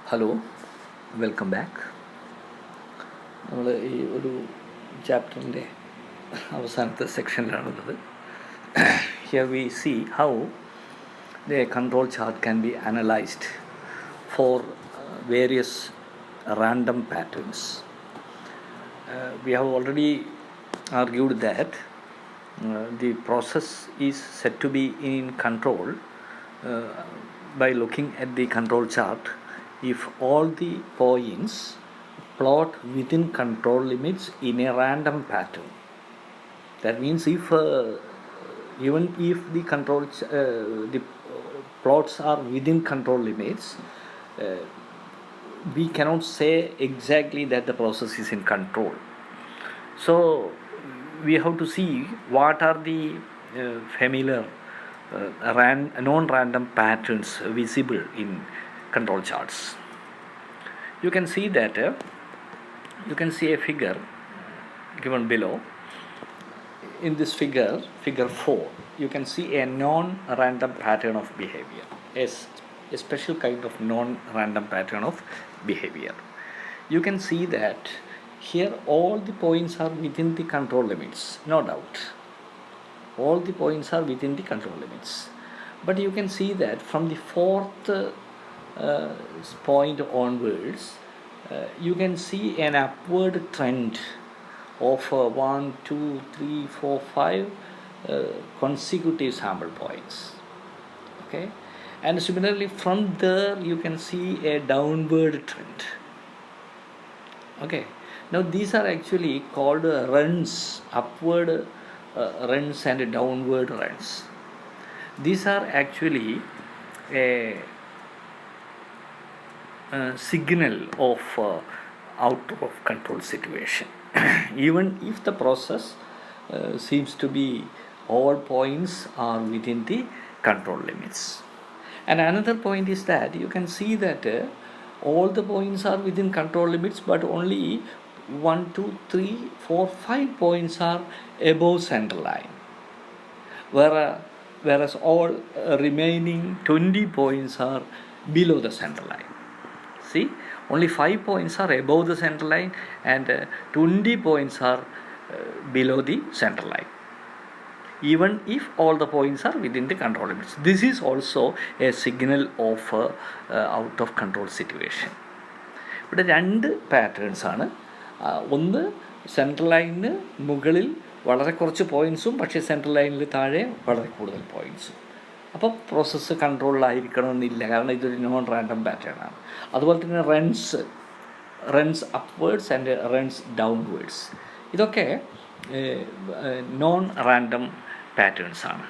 Hello, welcome back. നമ്മൾ ഈ ഒരു ചാപ്റ്ററിൻ്റെ അവസാനത്തെ സെക്ഷനിലാണുള്ളത്. Here we see how the control chart can be analysed for various random patterns. We have already argued that the process is said to be in control by looking at the control chart if all the points plot within control limits in a random pattern. That means even if the the plots are within control limits, we cannot say exactly that the process is in control. So we have to see what are the familiar non-random patterns visible in control charts. You can see that you can see a figure given below. In this figure 4, you can see a non-random pattern of behavior, a special kind of non-random pattern of behavior. You can see that here all the points are within the control limits, no doubt. All the points are within the control limits. But you can see that from the fourth point onwards, you can see an upward trend of 1, 2, 3, 4, 5 consecutive sample points. Okay, and similarly from there you can see a downward trend. Okay, now these are actually called runs, upward runs and downward runs. These are actually a signal of out of control situation. Even if the process seems to be all points are within the control limits. And another point is that you can see that all the points are within control limits, but only 1, 2, 3, 4, 5 points are above center line, whereas all remaining 20 points are below the center line. See, only 5 points are above the center line and 20 points are below the center line, even if all the points are within the control limits. This is also a signal of out of control situation. ഇവിടെ രണ്ട് patterns ആണ്. ഒന്ന് central ലൈനിന് മുകളിൽ വളരെ കുറച്ച് പോയിൻറ്സും പക്ഷേ central ലൈനിൽ താഴെ വളരെ കൂടുതൽ പോയിൻറ്സും. അപ്പോൾ പ്രോസസ്സ് കൺട്രോളിലായിരിക്കണമെന്നില്ല, കാരണം ഇതൊരു നോൺ റാൻഡം പാറ്റേൺ ആണ്. അതുപോലെ തന്നെ runs upwards and runs downwards, ഇതൊക്കെ നോൺ റാൻഡം പാറ്റേൺസ് ആണ്.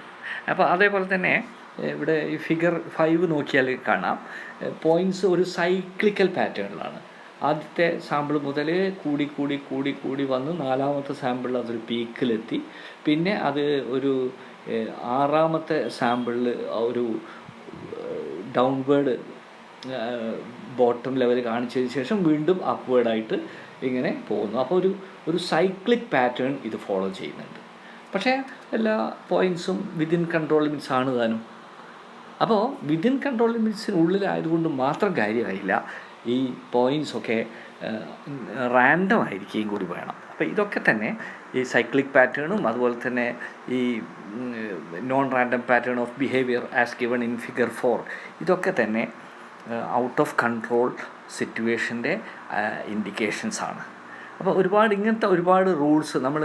അപ്പോൾ അതേപോലെ തന്നെ ഇവിടെ ഈ ഫിഗർ 5 നോക്കിയാൽ കാണാം, പോയിൻറ്റ്സ് ഒരു സൈക്ലിക്കൽ പാറ്റേണിലാണ്. ആദ്യത്തെ സാമ്പിൾ മുതൽ കൂടി കൂടി കൂടി കൂടി വന്ന് 4ാമത്തെ സാമ്പിളിൽ അതൊരു പീക്കിലെത്തി. പിന്നെ അത് ഒരു 6ാമത്തെ സാമ്പിളിൽ ഒരു ഡൗൺവേർഡ് ബോട്ടം ലെവൽ കാണിച്ചതിന് ശേഷം വീണ്ടും അപ്വേർഡായിട്ട് ഇങ്ങനെ പോകുന്നു. അപ്പോൾ ഒരു സൈക്ലിക് പാറ്റേൺ ഇത് ഫോളോ ചെയ്യുന്നുണ്ട്. പക്ഷേ എല്ലാ പോയിൻറ്റ്സും വിതിൻ കൺട്രോൾ ലിമിറ്റ്സ് ആണ് താനും. അപ്പോൾ വിതിൻ കൺട്രോൾ ലിമിറ്റ്സിനുള്ളിലായതുകൊണ്ട് മാത്രം കാര്യമായില്ല, ഈ പോയിൻറ്റ്സൊക്കെ റാൻഡം ആയിരിക്കുകയും കൂടി വേണം. അപ്പോൾ ഇതൊക്കെ തന്നെ ഈ സൈക്ലിക് പാറ്റേണും അതുപോലെ തന്നെ ഈ non random pattern of behaviour as given in figure 4, ഇതൊക്കെ തന്നെ ഔട്ട് ഓഫ് കൺട്രോൾ സിറ്റുവേഷൻ്റെ ഇൻഡിക്കേഷൻസാണ്. അപ്പോൾ ഇങ്ങനത്തെ ഒരുപാട് റൂൾസ് നമ്മൾ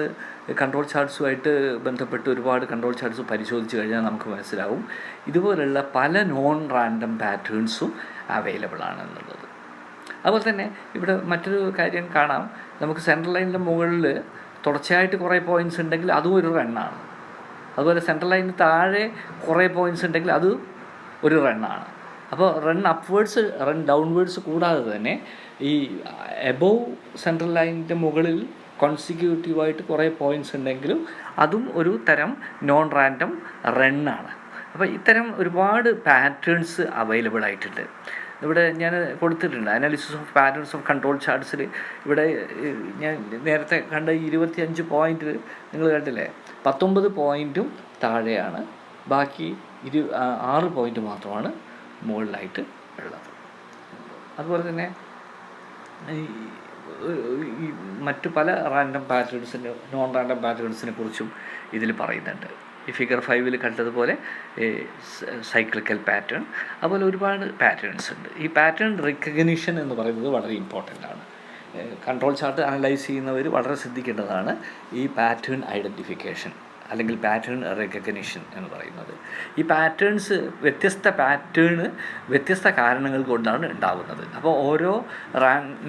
കൺട്രോൾ ചാർട്ട്സുമായിട്ട് ബന്ധപ്പെട്ട് ഒരുപാട് കൺട്രോൾ ചാർട്ട്സ് പരിശോധിച്ച് കഴിഞ്ഞാൽ നമുക്ക് മനസ്സിലാവും ഇതുപോലുള്ള പല നോൺ റാൻഡം പാറ്റേൺസും അവൈലബിൾ ആണെന്നുള്ളത്. അതുപോലെ തന്നെ ഇവിടെ മറ്റൊരു കാര്യം കാണാം, നമുക്ക് സെൻട്രൽ ലൈനിൻ്റെ മുകളിൽ തുടർച്ചയായിട്ട് കുറേ പോയിൻറ്റ്സ് ഉണ്ടെങ്കിൽ അതും ഒരു റണ്ണാണ്. അതുപോലെ സെൻട്രൽ ലൈനിന് താഴെ കുറേ പോയിൻറ്റ്സ് ഉണ്ടെങ്കിൽ അത് ഒരു റണ്ണാണ്. അപ്പോൾ റൺ അപ്വേർഡ്സ് റൺ ഡൗൺവേർഡ്സ് കൂടാതെ തന്നെ ഈ എബോവ് സെൻട്രൽ ലൈനിൻ്റെ മുകളിൽ കോൺസിക്യൂട്ടീവായിട്ട് കുറേ പോയിൻറ്റ്സ് ഉണ്ടെങ്കിലും അതും ഒരു തരം നോൺ റാൻഡം റണ്ണാണ്. അപ്പോൾ ഇത്തരം ഒരുപാട് പാറ്റേൺസ് അവൈലബിൾ ആയിട്ടുണ്ട്. ഇവിടെ ഞാൻ കൊടുത്തിട്ടുണ്ട് analysis of patterns of control ചാർട്ട്സിൽ. ഇവിടെ ഞാൻ നേരത്തെ കണ്ട 25 പോയിൻ്റ് നിങ്ങൾ കണ്ടില്ലേ, 19 പോയിൻറ്റും താഴെയാണ്, ബാക്കി 6 പോയിൻ്റ് മാത്രമാണ് മുകളിലായിട്ട് ഉള്ളത്. അതുപോലെ തന്നെ ഈ ഈ മറ്റു പല റാൻഡം പാറ്റേൺസിൻ്റെ നോൺ റാൻഡം പാറ്റേൺസിനെ കുറിച്ചും ഇതിൽ പറയുന്നുണ്ട്. ഈ ഫിഗർ 5 കണ്ടതുപോലെ സൈക്ലിക്കൽ പാറ്റേൺ, അതുപോലെ ഒരുപാട് പാറ്റേൺസ് ഉണ്ട്. ഈ പാറ്റേൺ റിക്കഗ്നിഷൻ എന്ന് പറയുന്നത് വളരെ ഇമ്പോർട്ടൻ്റ് ആണ്. കൺട്രോൾ ചാർട്ട് അനലൈസ് ചെയ്യുന്നവർ വളരെ ശ്രദ്ധിക്കേണ്ടതാണ് ഈ പാറ്റേൺ ഐഡൻറ്റിഫിക്കേഷൻ അല്ലെങ്കിൽ പാറ്റേൺ റെക്കഗ്നിഷൻ എന്ന് പറയുന്നത്. ഈ പാറ്റേൺസ് വ്യത്യസ്ത കാരണങ്ങൾ കൊണ്ടാണ് ഉണ്ടാകുന്നത്. അപ്പോൾ ഓരോ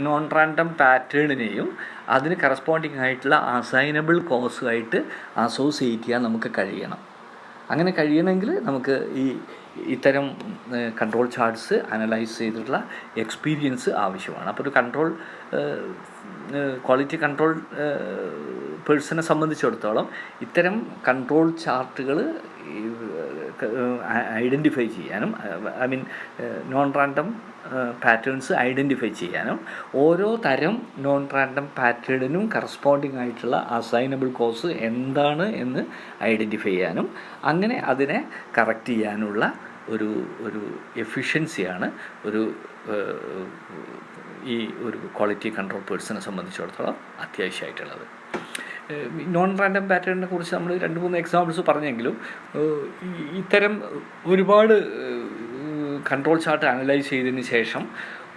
നോൺ റാൻഡം പാറ്റേണിനെയും അതിന് കറസ്പോണ്ടിങ് ആയിട്ടുള്ള അസൈനബിൾ കോസുമായിട്ട് അസോസിയേറ്റ് ചെയ്യാൻ നമുക്ക് കഴിയണം. അങ്ങനെ കഴിയണമെങ്കിൽ നമുക്ക് ഇത്തരം കൺട്രോൾ ചാർട്ട്സ് അനലൈസ് ചെയ്തിട്ടുള്ള എക്സ്പീരിയൻസ് ആവശ്യമാണ്. അപ്പോൾ ഒരു ക്വാളിറ്റി കൺട്രോൾ പേഴ്സണെ സംബന്ധിച്ചിടത്തോളം ഇത്തരം കൺട്രോൾ ചാർട്ടുകൾ ഐഡൻറ്റിഫൈ ചെയ്യാനും നോൺ റാൻഡം പാറ്റേൺസ് ഐഡൻറ്റിഫൈ ചെയ്യാനും ഓരോ തരം നോൺ റാൻഡം പാറ്റേണിനും കറസ്പോണ്ടിങ് ആയിട്ടുള്ള അസൈനബിൾ കോസ് എന്താണ് എന്ന് ഐഡൻറ്റിഫൈ ചെയ്യാനും അങ്ങനെ അതിനെ കറക്റ്റ് ചെയ്യാനുള്ള ഒരു എഫിഷ്യൻസിയാണ് ഒരു ക്വാളിറ്റി കൺട്രോൾ പേഴ്സണെ സംബന്ധിച്ചിടത്തോളം അത്യാവശ്യമായിട്ടുള്ളത്. നോൺ റാൻഡം പാറ്റേണിനെ കുറിച്ച് നമ്മൾ 2-3 എക്സാമ്പിൾസ് പറഞ്ഞെങ്കിലും ഇത്തരം ഒരുപാട് കൺട്രോൾ ചാർട്ട് അനലൈസ് ചെയ്തതിന് ശേഷം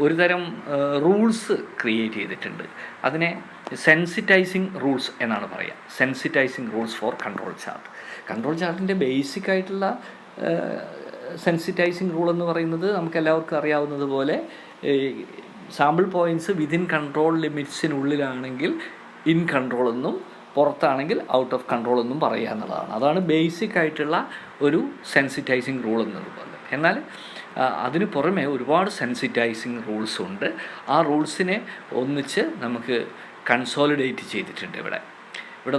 ഒരു തരം റൂൾസ് ക്രിയേറ്റ് ചെയ്തിട്ടുണ്ട്. അതിനെ സെൻസിറ്റൈസിങ് റൂൾസ് എന്നാണ് പറയുക. Sensitising rules for control chart. Control ചാർട്ടിൻ്റെ ബേസിക് ആയിട്ടുള്ള സെൻസിറ്റൈസിങ് റൂൾ എന്ന് പറയുന്നത് നമുക്ക് എല്ലാവർക്കും അറിയാവുന്നതുപോലെ സാമ്പിൾ പോയിൻറ്റ്സ് വിതിൻ കൺട്രോൾ ലിമിറ്റ്സിനുള്ളിലാണെങ്കിൽ ഇൻ കൺട്രോൾ എന്നും പുറത്താണെങ്കിൽ ഔട്ട് ഓഫ് കൺട്രോൾ എന്നും പറയുക എന്നുള്ളതാണ്. അതാണ് ബേസിക് ആയിട്ടുള്ള ഒരു സെൻസിറ്റൈസിങ് റൂൾ എന്നുള്ളത്. എന്നാൽ അതിന് പുറമെ ഒരുപാട് സെൻസിറ്റൈസിങ് റൂൾസ് ഉണ്ട്. ആ റൂൾസിനെ ഒന്നിച്ച് നമുക്ക് കൺസോളിഡേറ്റ് ചെയ്തിട്ടുണ്ട്. ഇവിടെ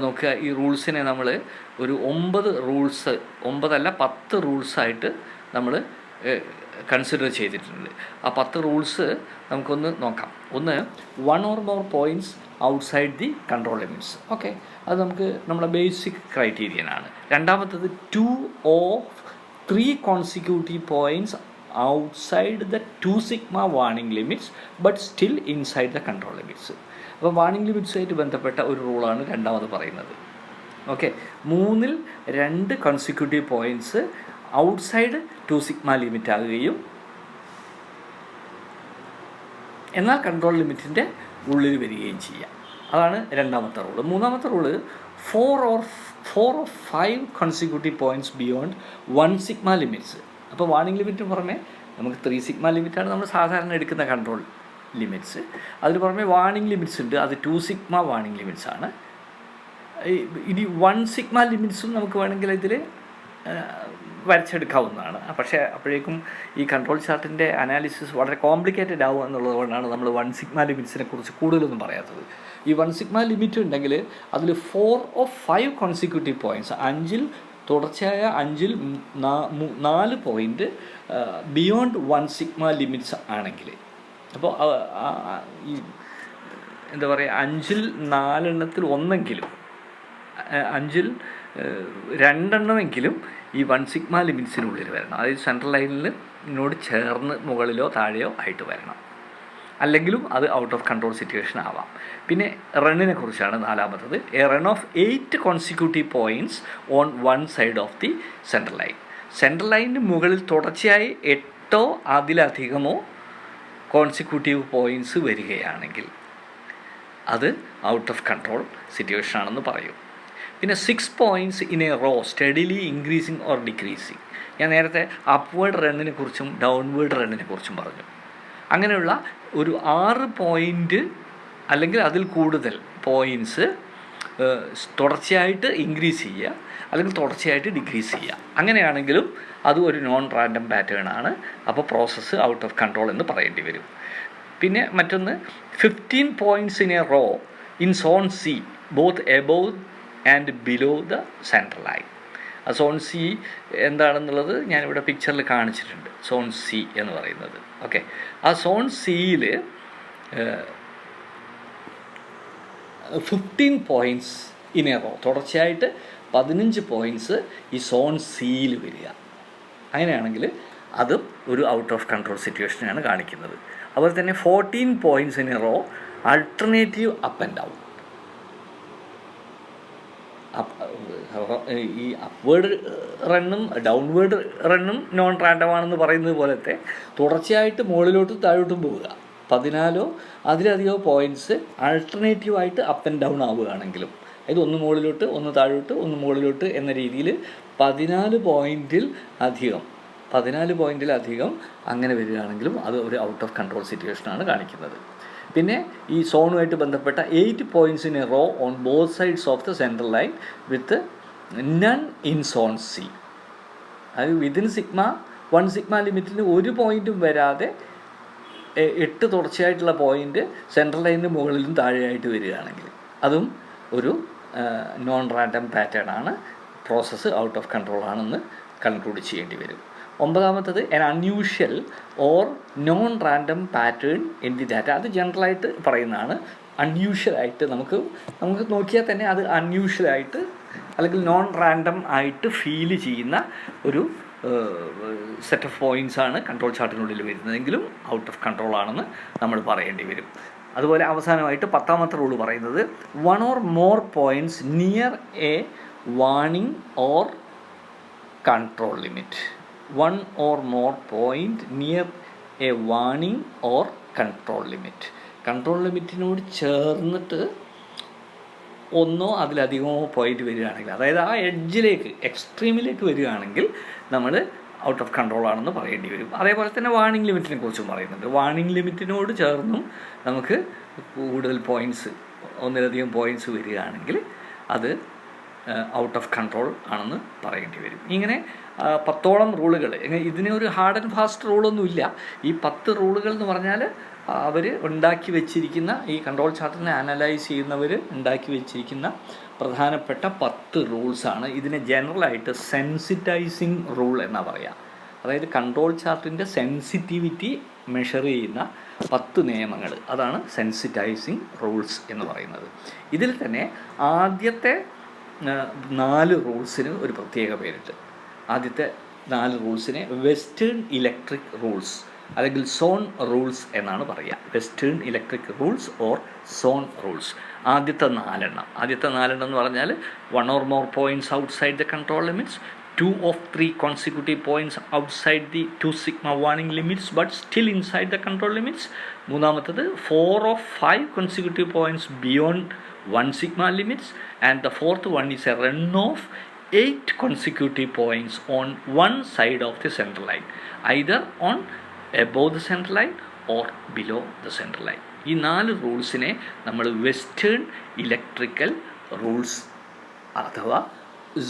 നോക്കുക, ഈ റൂൾസിനെ നമ്മൾ ഒരു 9 റൂൾസ്, 10 റൂൾസായിട്ട് നമ്മൾ കൺസിഡർ ചെയ്തിട്ടുണ്ട്. ആ 10 റൂൾസ് നമുക്കൊന്ന് നോക്കാം. ഒന്ന്, 1 or more points outside the control limits. Okay, അത് നമ്മുടെ ബേസിക് ക്രൈറ്റീരിയനാണ്. രണ്ടാമത്തത് 2 of 3 consecutive points outside the 2 sigma warning limits but still inside the control limits. അപ്പോൾ വാർണിംഗ് ലിമിറ്റ്സുമായിട്ട് ബന്ധപ്പെട്ട ഒരു റൂളാണ് രണ്ടാമത് പറയുന്നത്. ഓക്കെ, 3-ൽ 2 consecutive points outside 2 sigma limit ആകുകയും എന്നാൽ കൺട്രോൾ ലിമിറ്റിൻ്റെ ഉള്ളിൽ വരികയും ചെയ്യാം. അതാണ് രണ്ടാമത്തെ റൂള്. മൂന്നാമത്തെ rule 4 or 5 consecutive points beyond 1 sigma limits. അപ്പോൾ വാർണിംഗ് ലിമിറ്റിന് പുറമെ നമുക്ക് 3 sigma ലിമിറ്റാണ് നമ്മൾ സാധാരണ എടുക്കുന്ന കൺട്രോൾ ലിമിറ്റ്സ്. അതിന് പുറമെ വാർണിംഗ് ലിമിറ്റ്സ് ഉണ്ട്. അത് 2 sigma വാർണിംഗ് ലിമിറ്റ്സ് ആണ്. ഇനി 1 sigma ലിമിറ്റ്സും നമുക്ക് വേണമെങ്കിൽ ഇതിൽ വരച്ചെടുക്കാവുന്നതാണ്. പക്ഷേ അപ്പോഴേക്കും ഈ കൺട്രോൾ ചാർട്ടിൻ്റെ അനാലിസിസ് വളരെ കോംപ്ലിക്കേറ്റഡ് ആവും എന്നുള്ളത് കൊണ്ടാണ് നമ്മൾ 1 sigma ലിമിറ്റ്സിനെ കുറിച്ച് കൂടുതലൊന്നും പറയാത്തത്. ഈ 1 sigma ലിമിറ്റ് ഉണ്ടെങ്കിൽ അതിൽ 4 or 5 consecutive points, 5-ൽ തുടർച്ചയായ 5-ൽ 4 പോയിൻ്റ് ബിയോണ്ട് 1 sigma ലിമിറ്റ്സ് ആണെങ്കിൽ, അപ്പോൾ ഈ എന്താ പറയുക, 5-ൽ 4 എണ്ണത്തിൽ ഒന്നെങ്കിലും, 5-ൽ 2 എണ്ണമെങ്കിലും ഈ 1 sigma ലിമിറ്റ്സിനുള്ളിൽ വരണം. അതായത് സെൻട്രൽ ലൈനിനോട് ചേർന്ന് മുകളിലോ താഴെയോ ആയിട്ട് വരണം. അല്ലെങ്കിലും അത് ഔട്ട് ഓഫ് കൺട്രോൾ സിറ്റുവേഷൻ ആവാം. പിന്നെ റണ്ണിനെ കുറിച്ചാണ് നാലാമത്തത്. A run off 8 consecutive points on 1 side of the central line. Central ലൈനിന് മുകളിൽ തുടർച്ചയായി 8 അതിലധികമോ കോൺസിക്യൂട്ടീവ് പോയിൻറ്റ്സ് വരികയാണെങ്കിൽ അത് ഔട്ട് ഓഫ് കൺട്രോൾ സിറ്റുവേഷൻ ആണെന്ന് പറയും. പിന്നെ 6 points in a row steadily increasing or decreasing. ഞാൻ നേരത്തെ അപ്വേർഡ് റണ്ണിനെ കുറിച്ചും ഡൗൺവേർഡ് റണ്ണിനെ കുറിച്ചും പറഞ്ഞു. അങ്ങനെയുള്ള ഒരു 6 പോയിൻ്റ് അല്ലെങ്കിൽ അതിൽ കൂടുതൽ പോയിൻറ്റ്സ് തുടർച്ചയായിട്ട് ഇൻക്രീസ് ചെയ്യുക അല്ലെങ്കിൽ തുടർച്ചയായിട്ട് ഡിക്രീസ് ചെയ്യുക. അങ്ങനെയാണെങ്കിലും അതും ഒരു നോൺ റാൻഡം പാറ്റേൺ ആണ്. അപ്പോൾ പ്രോസസ്സ് ഔട്ട് ഓഫ് കൺട്രോൾ എന്ന് പറയേണ്ടി വരും. പിന്നെ മറ്റൊന്ന് 15 points in a raw in zone C both above and below the central line. ആ സോൺ സി എന്താണെന്നുള്ളത് ഞാനിവിടെ പിക്ചറിൽ കാണിച്ചിട്ടുണ്ട്. സോൺ സി എന്ന് പറയുന്നത്. ഓക്കെ, ആ സോൺ സിയിൽ 15 points ഇൻ എ റോ, തുടർച്ചയായിട്ട് 15 പോയിൻറ്റ്സ് ഈ സോൺ സിയിൽ വരിക. അങ്ങനെയാണെങ്കിൽ അതും ഒരു ഔട്ട് ഓഫ് കൺട്രോൾ സിറ്റുവേഷനാണ് കാണിക്കുന്നത്. അതുപോലെ തന്നെ 14 points in a row alternative up and down. ഈ അപ്വേഡ് റണ്ണും ഡൗൺവേഡ് റണ്ണും നോൺ റാൻഡം ആണെന്ന് പറയുന്നത് പോലത്തെ തുടർച്ചയായിട്ട് മുകളിലോട്ടും താഴോട്ടും പോവുക, 14 അതിലധികം പോയിൻറ്റ്സ് ആൾട്ടർനേറ്റീവായിട്ട് അപ്പ് ആൻഡ് ഡൗൺ ആവുകയാണെങ്കിലും, അതായത് ഒന്ന് മുകളിലോട്ട് ഒന്ന് താഴോട്ട് ഒന്ന് മുകളിലോട്ട് എന്ന രീതിയിൽ 14 പോയിൻറ്റിൽ അധികം അങ്ങനെ വരികയാണെങ്കിലും അത് ഒരു ഔട്ട് ഓഫ് കൺട്രോൾ സിറ്റുവേഷനാണ് കാണിക്കുന്നത്. പിന്നെ ഈ സോണുമായിട്ട് ബന്ധപ്പെട്ട 8 points in a row on both sides of the central line with none in zone C. അത് വിതിൻ സിഗ്മ ലിമിറ്റിന് ഒരു പോയിൻറ്റും വരാതെ 8 തുടർച്ചയായിട്ടുള്ള പോയിൻ്റ് സെൻട്രൽ ലൈനിന് മുകളിലും താഴെയായിട്ട് വരികയാണെങ്കിൽ അതും ഒരു നോൺ റാൻഡം പാറ്റേൺ ആണ്, പ്രോസസ്സ് ഔട്ട് ഓഫ് കൺട്രോൾ ആണെന്ന് കൺക്ലൂഡ് ചെയ്യേണ്ടി വരും. 9ാമത്തത് an unusual or non random pattern in the data. അത് ജനറലായിട്ട് പറയുന്നതാണ്. അൺയൂഷ്വലായിട്ട് നമുക്ക് നോക്കിയാൽ തന്നെ അത് അൺയൂഷ്വലായിട്ട് അല്ലെങ്കിൽ നോൺ റാൻഡം ആയിട്ട് ഫീൽ ചെയ്യുന്ന ഒരു സെറ്റ് ഓഫ് പോയിൻറ്റ്സ് ആണ് കൺട്രോൾ ചാർട്ടിനുള്ളിൽ വരുന്നതെങ്കിലും ഔട്ട് ഓഫ് കൺട്രോൾ ആണെന്ന് നമ്മൾ പറയേണ്ടി വരും. അതുപോലെ അവസാനമായിട്ട് 10ാമത്തെ റൂൾ പറയുന്നത് 1 or more points near a warning or control limit. 1 or more point near a warning or control limit. Control ലിമിറ്റിനോട് ചേർന്നിട്ട് ഒന്നോ അതിലധികമോ പോയിൻ്റ് വരികയാണെങ്കിൽ, അതായത് ആ എഡ്ജിലേക്ക് എക്സ്ട്രീമിലേക്ക് വരികയാണെങ്കിൽ നമ്മൾ ഔട്ട് ഓഫ് കൺട്രോൾ ആണെന്ന് പറയേണ്ടി വരും. അതേപോലെ തന്നെ വാർണിംഗ് ലിമിറ്റിനെ കുറിച്ചും പറയുന്നുണ്ട്. വാർണിംഗ് ലിമിറ്റിനോട് ചേർന്നും നമുക്ക് കൂടുതൽ പോയിൻറ്റ്സ്, ഒന്നിലധികം പോയിൻറ്റ്സ് വരികയാണെങ്കിൽ അത് ഔട്ട് ഓഫ് കൺട്രോൾ ആണെന്ന് പറയേണ്ടി വരും. ഇങ്ങനെ 10ഓളം റൂളുകൾ. ഇതിന് ഒരു ഹാർഡ് ആൻഡ് ഫാസ്റ്റ് റൂളൊന്നുമില്ല. ഈ 10 റൂളുകൾ എന്ന് പറഞ്ഞാൽ അവർ ഉണ്ടാക്കി വെച്ചിരിക്കുന്ന, ഈ കൺട്രോൾ ചാർട്ടിനെ അനലൈസ് ചെയ്യുന്നവർ ഉണ്ടാക്കി വെച്ചിരിക്കുന്ന പ്രധാനപ്പെട്ട 10 റൂൾസാണ്. ഇതിനെ ജനറലായിട്ട് സെൻസിറ്റൈസിങ് റൂൾ എന്നാണ് പറയുക. അതായത് കൺട്രോൾ ചാർട്ടിൻ്റെ സെൻസിറ്റിവിറ്റി മെഷർ ചെയ്യുന്ന 10 നിയമങ്ങൾ, അതാണ് സെൻസിറ്റൈസിങ് റൂൾസ് എന്ന് പറയുന്നത്. ഇതിൽ തന്നെ ആദ്യത്തെ 4 റൂൾസിന് ഒരു പ്രത്യേക പേരുണ്ട്. ആദ്യത്തെ 4 റൂൾസിനെ വെസ്റ്റേൺ ഇലക്ട്രിക് റൂൾസ് അല്ലെങ്കിൽ സോൺ റൂൾസ് എന്നാണ് പറയുക. Western electric rules or zone rules. ആദ്യത്തെ 4 എന്ന് പറഞ്ഞാൽ 1 or more points outside the control limits, 2 of 3 consecutive points outside the 2 sigma warning limits but still inside the control limits. 3ാമത്തത് 4 of 5 consecutive points beyond 1 sigma limits, and the 4th one is a run of 8 consecutive points on one side of the center line, either on above the center line or below the center line. ഈ 4 റൂൾസിനെ നമ്മൾ western electrical rules അഥവാ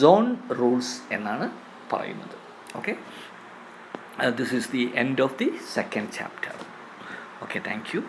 zone rules എന്നാണ് പറയുന്നത്. Okay, this is the end of the second chapter. Okay, thank you.